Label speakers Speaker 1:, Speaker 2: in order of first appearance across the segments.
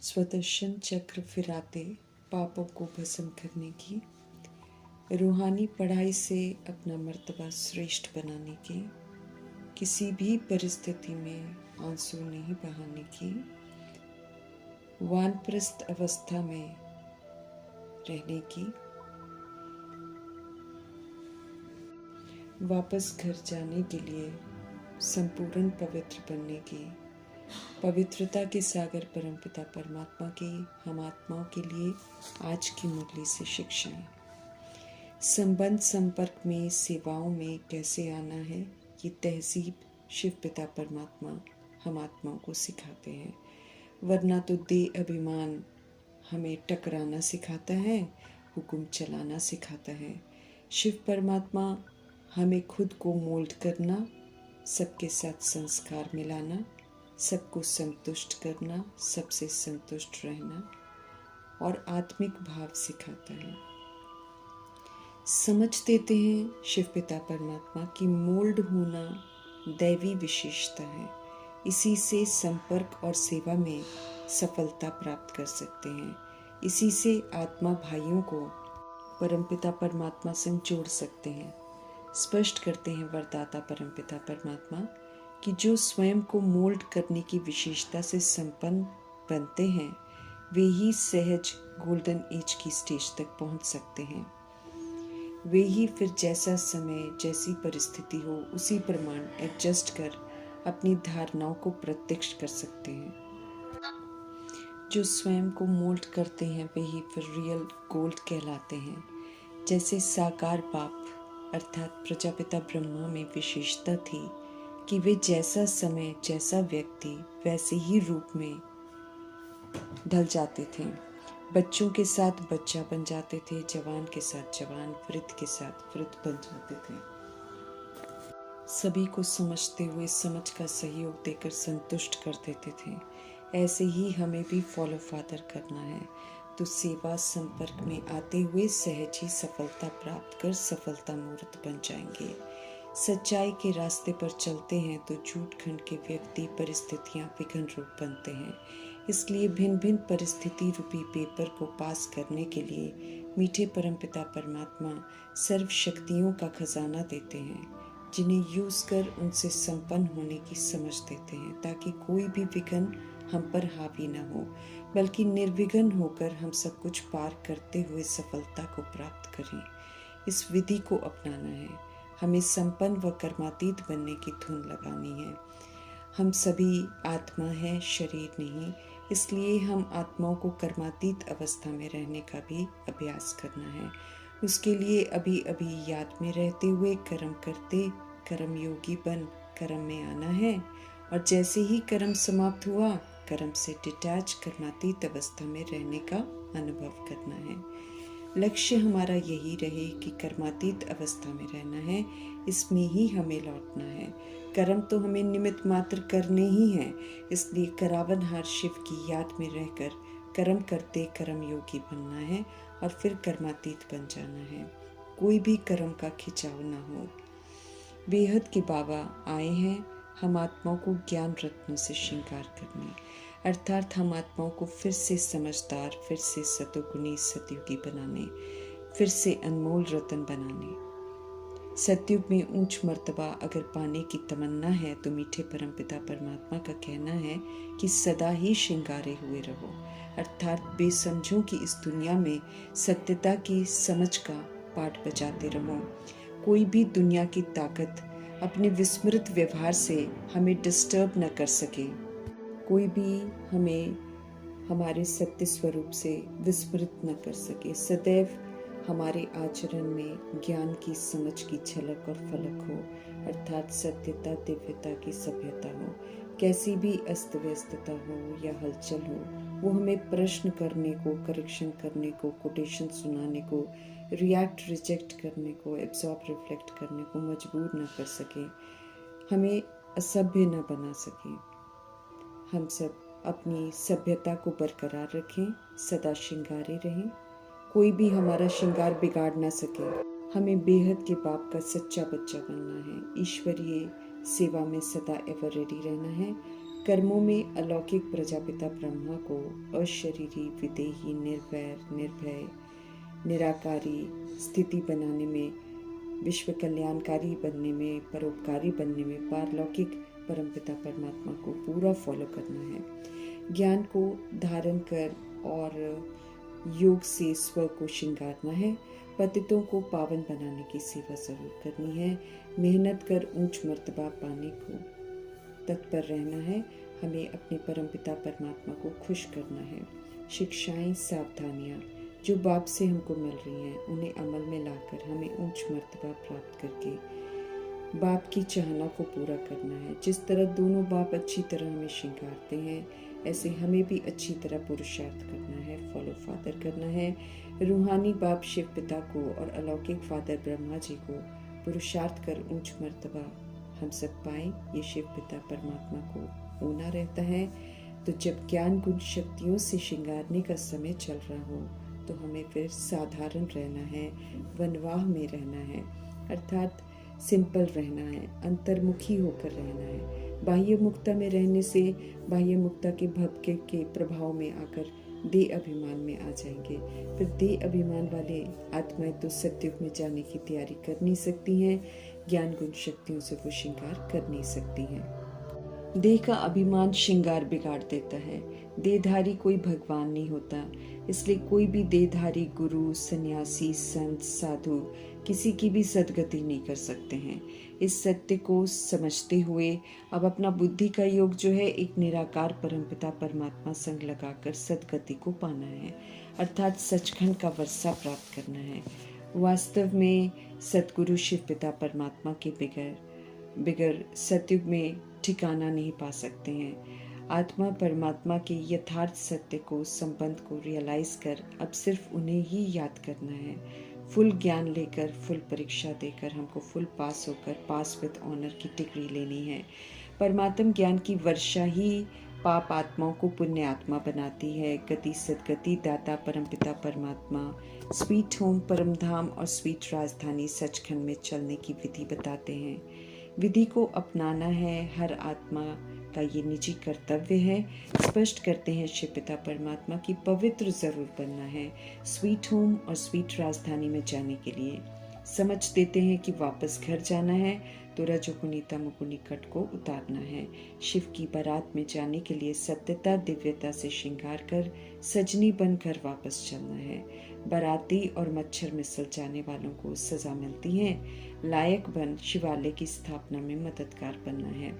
Speaker 1: स्वदर्शन चक्र फिराते पापों को भस्म करने की, रूहानी पढ़ाई से अपना मर्तबा श्रेष्ठ बनाने की, किसी भी परिस्थिति में आंसू नहीं बहाने की, वानप्रस्थ अवस्था में रहने की, वापस घर जाने के लिए संपूर्ण पवित्र बनने की, पवित्रता के सागर परमपिता परमात्मा की हम आत्माओं के लिए आज की मुरली से शिक्षाएं। संबंध संपर्क में सेवाओं में कैसे आना है, ये तहजीब शिव पिता परमात्मा हम आत्माओं को सिखाते हैं। वरना तो देह अभिमान हमें टकराना सिखाता है, हुक्म चलाना सिखाता है। शिव परमात्मा हमें खुद को मोल्ड करना, सबके साथ संस्कार मिलाना, सबको संतुष्ट करना, सबसे संतुष्ट रहना और आत्मिक भाव सिखाता है। समझ देते हैं शिव पिता परमात्मा की मोल्ड होना दैवी विशेषता है। इसी से संपर्क और सेवा में सफलता प्राप्त कर सकते हैं। इसी से आत्मा भाइयों को परमपिता परमात्मा से जोड़ सकते हैं। स्पष्ट करते हैं वरदाता परमपिता परमात्मा कि जो स्वयं को मोल्ड करने की विशेषता से संपन्न बनते हैं, वे ही सहज गोल्डन एज की स्टेज तक पहुंच सकते हैं। वे ही फिर जैसा समय जैसी परिस्थिति हो उसी प्रमाण एडजस्ट कर अपनी धारणाओं को प्रत्यक्ष कर सकते हैं। जो स्वयं को मोल्ड करते हैं वे ही फिर रियल गोल्ड कहलाते हैं। जैसे साकार बाप अर्थात प्रजापिता ब्रह्मा में विशेषता थी कि वे जैसा समय जैसा व्यक्ति वैसे ही रूप में ढल जाते थे। बच्चों के साथ बच्चा बन जाते थे, जवान के साथ जवान, वृद्ध के साथ वृद्ध बन जाते थे। सभी को समझते हुए समझ का सहयोग देकर संतुष्ट कर देते थे। ऐसे ही हमें भी फॉलो फादर करना है तो सेवा संपर्क में आते हुए सहज ही सफलता प्राप्त कर सफलता मूर्त बन जाएंगे। सच्चाई के रास्ते पर चलते हैं तो झूठ खंड के व्यक्ति परिस्थितियां विघ्न रूप बनते हैं। इसलिए भिन्न भिन्न परिस्थिति रूपी पेपर को पास करने के लिए मीठे परमपिता परमात्मा सर्व शक्तियों का खजाना देते हैं, जिन्हें यूज कर उनसे संपन्न होने की समझ देते हैं, ताकि कोई भी विघ्न हम पर हावी न हो, बल्कि निर्विघ्न होकर हम सब कुछ पार करते हुए सफलता को प्राप्त करें। इस विधि को अपनाना है। हमें संपन्न व कर्मातीत बनने की धुन लगानी है। हम सभी आत्मा हैं, शरीर नहीं। इसलिए हम आत्माओं को कर्मातीत अवस्था में रहने का भी अभ्यास करना है। उसके लिए अभी अभी याद में रहते हुए कर्म करते कर्म योगी बन कर्म में आना है, और जैसे ही कर्म समाप्त हुआ कर्म से डिटैच कर्मातीत अवस्था में रहने का अनुभव करना है। लक्ष्य हमारा यही रहे कि कर्मातीत अवस्था में रहना है, इसमें ही हमें लौटना है। कर्म तो हमें निमित्त मात्र करने ही हैं, इसलिए करावनहार शिव की याद में रहकर कर्म करते कर्म योगी बनना है और फिर कर्मातीत बन जाना है। कोई भी कर्म का खिंचाव ना हो। बेहद के बाबा आए हैं हम आत्माओं को ज्ञान रत्नों से श्रृंगार करने, अर्थात हम आत्माओं को फिर से समझदार, फिर से सतोगुणी सतयुगी बनाने, फिर से अनमोल रतन बनाने। सतयुग में ऊंच मर्तबा अगर पाने की तमन्ना है तो मीठे परमपिता परमात्मा का कहना है कि सदा ही श्रृंगारे हुए रहो, अर्थात बेसमझों की इस दुनिया में सत्यता की समझ का पाठ बजाते रहो। कोई भी दुनिया की ताकत अपने विस्मृत व्यवहार से हमें डिस्टर्ब न कर सके। कोई भी हमें हमारे सत्य स्वरूप से विस्मृत न कर सके। सदैव हमारे आचरण में ज्ञान की समझ की झलक और फलक हो, अर्थात सत्यता दिव्यता की सभ्यता हो। कैसी भी अस्त व्यस्तता हो या हलचल हो, वो हमें प्रश्न करने को, करेक्शन करने को, कोटेशन सुनाने को, रिएक्ट रिजेक्ट करने को, एब्जॉर्ब रिफ्लेक्ट करने को मजबूर न कर सके, हमें असभ्य न बना सके। हम सब अपनी सभ्यता को बरकरार रखें, सदा श्रृंगारे रहें। कोई भी हमारा श्रृंगार बिगाड़ ना सके। हमें बेहद के बाप का सच्चा बच्चा बनना है। ईश्वरीय सेवा में सदा एवर रेडी रहना है। कर्मों में अलौकिक प्रजापिता ब्रह्मा को अशरीरी, विदेही, निर्वैर, निर्भय, निराकारी स्थिति बनाने में, विश्व कल्याणकारी बनने में, परोपकारी बनने में पारलौकिक परमपिता परमात्मा को पूरा फॉलो करना है। ज्ञान को धारण कर और योग से स्व को श्रृंगारना है। पतितों को पावन बनाने की सेवा जरूर करनी है। मेहनत कर ऊंच मर्तबा पाने को तत्पर रहना है। हमें अपने परमपिता परमात्मा को खुश करना है। शिक्षाएं, सावधानियां जो बाप से हमको मिल रही हैं, उन्हें अमल में लाकर हमें ऊंच मर्तबा प्राप्त करके बाप की चाहना को पूरा करना है। जिस तरह दोनों बाप अच्छी तरह हमें श्रृंगारते हैं, ऐसे हमें भी अच्छी तरह पुरुषार्थ करना है, फॉलो फादर करना है। रूहानी बाप शिव पिता को और अलौकिक फादर ब्रह्मा जी को पुरुषार्थ कर ऊंच मर्तबा हम सब पाए, ये शिव पिता परमात्मा को होना रहता है। तो जब ज्ञान गुण शक्तियों से श्रृंगारने का समय चल रहा हो, तो हमें फिर साधारण रहना है, वनवाह में रहना है, अर्थात सिंपल रहना है, अंतर्मुखी होकर रहना है। बाह्य मुक्ता में रहने से बाह्य मुक्ता के भव के प्रभाव में आकर देह अभिमान में आ जाएंगे। फिर देह अभिमान वाले आत्माएं तो सत्युग में जाने की तैयारी कर नहीं सकती हैं, ज्ञान गुण शक्तियों से वो श्रृंगार कर नहीं सकती हैं। देह का अभिमान श्रृंगार बिगाड़ देता है। देहधारी कोई भगवान नहीं होता, इसलिए कोई भी देहधारी गुरु, सन्यासी, संत, साधु किसी की भी सदगति नहीं कर सकते हैं। इस सत्य को समझते हुए अब अपना बुद्धि का योग जो है एक निराकार परमपिता परमात्मा संग लगाकर सदगति को पाना है, अर्थात सचखंड का वर्षा प्राप्त करना है। वास्तव में सतगुरु शिव पिता परमात्मा के बिगर सतयुग में ठिकाना नहीं पा सकते हैं। आत्मा परमात्मा के यथार्थ सत्य को, संबंध को रियलाइज कर अब सिर्फ उन्हें ही याद करना है। फुल ज्ञान लेकर, फुल परीक्षा देकर हमको फुल पास होकर पास विद ऑनर की डिग्री लेनी है। परमात्म ज्ञान की वर्षा ही पाप आत्माओं को पुण्य आत्मा बनाती है। गति सदगति दाता परमपिता परमात्मा स्वीट होम परम धाम और स्वीट राजधानी सचखंड में चलने की विधि बताते हैं। विधि को अपनाना है, हर आत्मा का ये निजी कर्तव्य है। स्पष्ट करते हैं शिव पिता परमात्मा की पवित्र जरूर बनना है स्वीट होम और स्वीट राजधानी में जाने के लिए। समझ देते हैं कि वापस घर जाना है तो रजोगुणी तमोगुणी कट को उतारना है। शिव की बारात में जाने के लिए सत्यता दिव्यता से श्रृंगार कर सजनी बनकर वापस चलना है। बाराती और मच्छर मिसल जाने वालों को सजा मिलती है। लायक बन शिवालय की स्थापना में मददगार बनना है।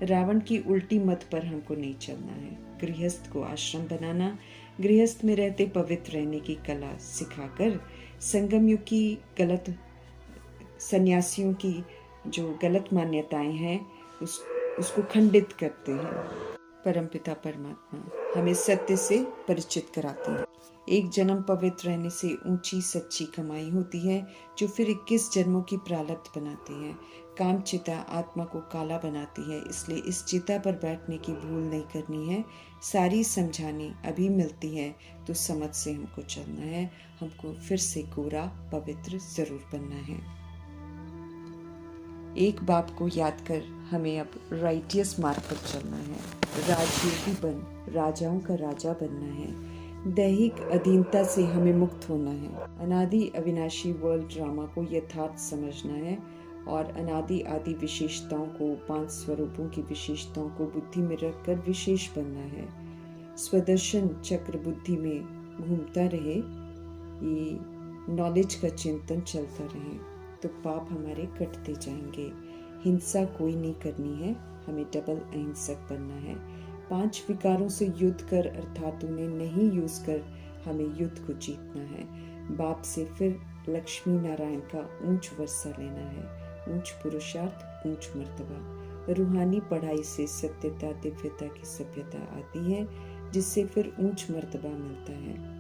Speaker 1: रावण की उल्टी मत पर हमको नहीं चलना है। गृहस्थ को आश्रम बनाना, गृहस्थ में रहते पवित्र रहने की कला सिखाकर संगम युग की गलत सन्यासियों की जो गलत मान्यताएं हैं उसको खंडित करते हैं। परमपिता परमात्मा हमें सत्य से परिचित कराते हैं। एक जन्म पवित्र रहने से ऊंची सच्ची कमाई होती है जो फिर 21 जन्मों की प्रारब्ध बनाती है। काम चिता आत्मा को काला बनाती है, इसलिए इस चिता पर बैठने की भूल नहीं करनी है। सारी समझानी अभी मिलती है तो समझ से हमको चलना है। हमको फिर से गोरा पवित्र जरूर बनना है। एक बाप को याद कर हमें अब राइटियस मार्ग पर चलना है। राजयोगी बन राजाओं का राजा बनना है। दैहिक अधीनता से हमें मुक्त होना है। अनादि अविनाशी वर्ल्ड ड्रामा को यथार्थ समझना है और अनादि आदि विशेषताओं को, 5 स्वरूपों की विशेषताओं को बुद्धि में रखकर विशेष बनना है। स्वदर्शन चक्र बुद्धि में घूमता रहे, ये नॉलेज का चिंतन चलता रहे तो पाप हमारे कटते जाएंगे। हिंसा कोई नहीं करनी है, हमें डबल अहिंसक बनना है। 5 विकारों से युद्ध कर अर्थात उन्हें नहीं यूज कर हमें युद्ध को जीतना है। बाप से फिर लक्ष्मी नारायण का ऊंच वर्षा लेना है। ऊंच पुरुषार्थ, ऊंच मर्तबा। रूहानी पढ़ाई से सत्यता दिव्यता की सभ्यता आती है, जिससे फिर ऊंच मर्तबा मिलता है।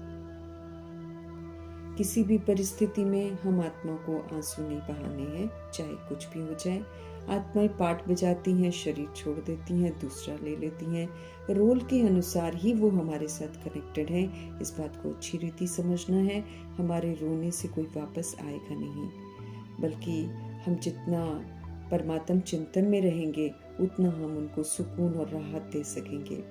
Speaker 1: किसी भी परिस्थिति में हम आत्मा को आंसू नहीं बहाने हैं, चाहे कुछ भी हो जाए। आत्माएं पाठ बजाती हैं, शरीर छोड़ देती हैं, दूसरा ले लेती हैं। रोल के अनुसार ही वो हमारे साथ कनेक्टेड है। इस बात को अच्छी रीति समझना है। हमारे रोने से कोई वापस आएगा नहीं, बल्कि हम जितना परमात्म चिंतन में रहेंगे उतना हम उनको सुकून और राहत दे सकेंगे।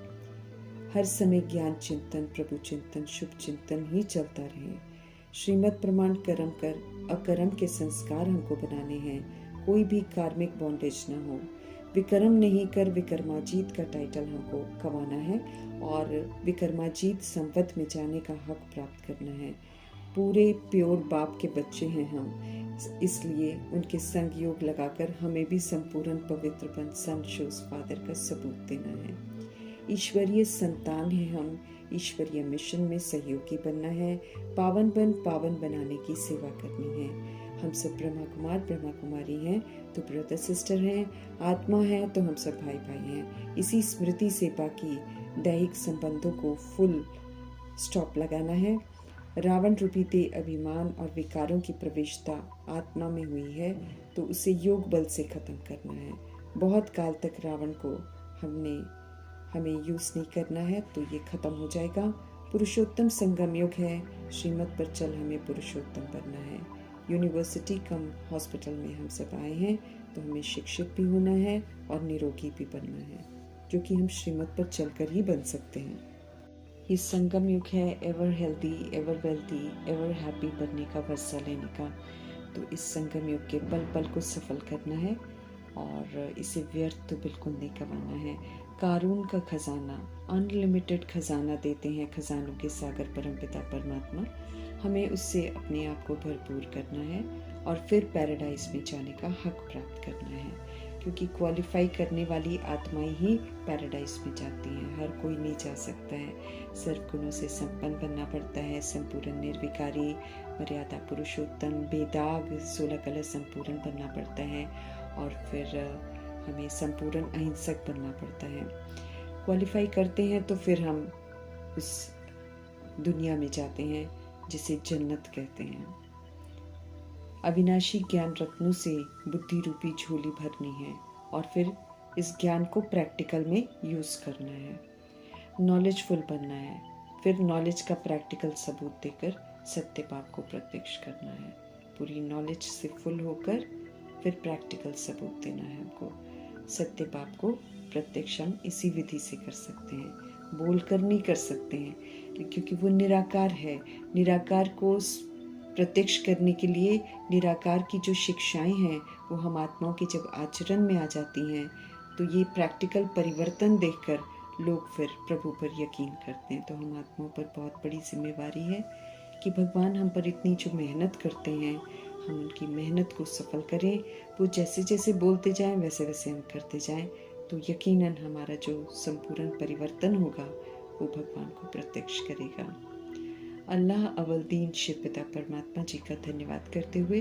Speaker 1: हर समय ज्ञान चिंतन, प्रभु चिंतन, शुभ चिंतन ही चलता रहे। श्रीमद् प्रमाण कर्म कर अकर्म के संस्कार हमको बनाने हैं, कोई भी कार्मिक बॉन्डेज ना हो। विक्रम नहीं कर विक्रमाजीत का टाइटल हमको कमाना है और विक्रमाजीत संवत में जाने का हक प्राप्त करना है। पूरे प्योर बाप के बच्चे हैं हम, इसलिए उनके संग योग लगाकर हमें भी संपूर्ण पवित्र बन सन शोज फादर का सबूत देना है। ईश्वरीय संतान है हम, ईश्वरीय मिशन में सहयोगी बनना है, पावन बनाने की सेवा करनी है। हम सब ब्रह्मा कुमार ब्रह्मा कुमारी हैं तो ब्रदर सिस्टर हैं, आत्मा है तो हम सब भाई भाई हैं। इसी स्मृति से बाकी दैहिक संबंधों को फुल स्टॉप लगाना है। रावण रूपी देह अभिमान और विकारों की प्रवेशता आत्मा में हुई है तो उसे योग बल से खत्म करना है। बहुत काल तक रावण को हमें यूज नहीं करना है तो ये खत्म हो जाएगा। पुरुषोत्तम संगम युग है, श्रीमत पर चल हमें पुरुषोत्तम बनना है। यूनिवर्सिटी कम हॉस्पिटल में हम सब आए हैं तो हमें शिक्षित भी होना है और निरोगी भी बनना है, जो कि हम श्रीमत पर चलकर ही बन सकते हैं। ये संगम युग है ever healthy, ever wealthy, ever happy बनने का, वर्षा लेने का। तो इस संगम युग के पल पल को सफल करना है और इसे व्यर्थ तो बिल्कुल नहीं गंवाना है। कारून का खजाना, अनलिमिटेड खजाना देते हैं खजानों के सागर परमपिता परमात्मा। हमें उससे अपने आप को भरपूर करना है और फिर पैराडाइज में जाने का हक प्राप्त करना है, क्योंकि क्वालिफाई करने वाली आत्माएं ही पैराडाइज में जाती हैं, हर कोई नहीं जा सकता है। सर्व गुणों से संपन्न बनना पड़ता है, संपूर्ण निर्विकारी, मर्यादा पुरुषोत्तम, बेदाग, 16 कला संपूर्ण बनना पड़ता है और फिर हमें संपूर्ण अहिंसक बनना पड़ता है। क्वालिफाई करते हैं तो फिर हम उस दुनिया में जाते हैं जिसे जन्नत कहते हैं। अविनाशी ज्ञान रत्नों से बुद्धि रूपी झोली भरनी है और फिर इस ज्ञान को प्रैक्टिकल में यूज करना है। नॉलेजफुल बनना है, फिर नॉलेज का प्रैक्टिकल सबूत देकर सत्य बाप को प्रत्यक्ष करना है। पूरी नॉलेज से फुल होकर फिर प्रैक्टिकल सबूत देना है हमको। सत्य बाप को प्रत्यक्ष हम इसी विधि से कर सकते हैं, बोलकर नहीं कर सकते हैं, क्योंकि वो निराकार है। निराकार को प्रत्यक्ष करने के लिए निराकार की जो शिक्षाएं हैं वो हम आत्माओं के जब आचरण में आ जाती हैं तो ये प्रैक्टिकल परिवर्तन देखकर लोग फिर प्रभु पर यकीन करते हैं। तो हम आत्माओं पर बहुत बड़ी जिम्मेवारी है कि भगवान हम पर इतनी जो मेहनत करते हैं हम उनकी मेहनत को सफल करें। वो जैसे जैसे बोलते जाएं वैसे वैसे हम करते जाएं तो यकीनन हमारा जो संपूर्ण परिवर्तन होगा वो भगवान को प्रत्यक्ष करेगा। अल्लाह अवल दीन शिव पिता परमात्मा जी का धन्यवाद करते हुए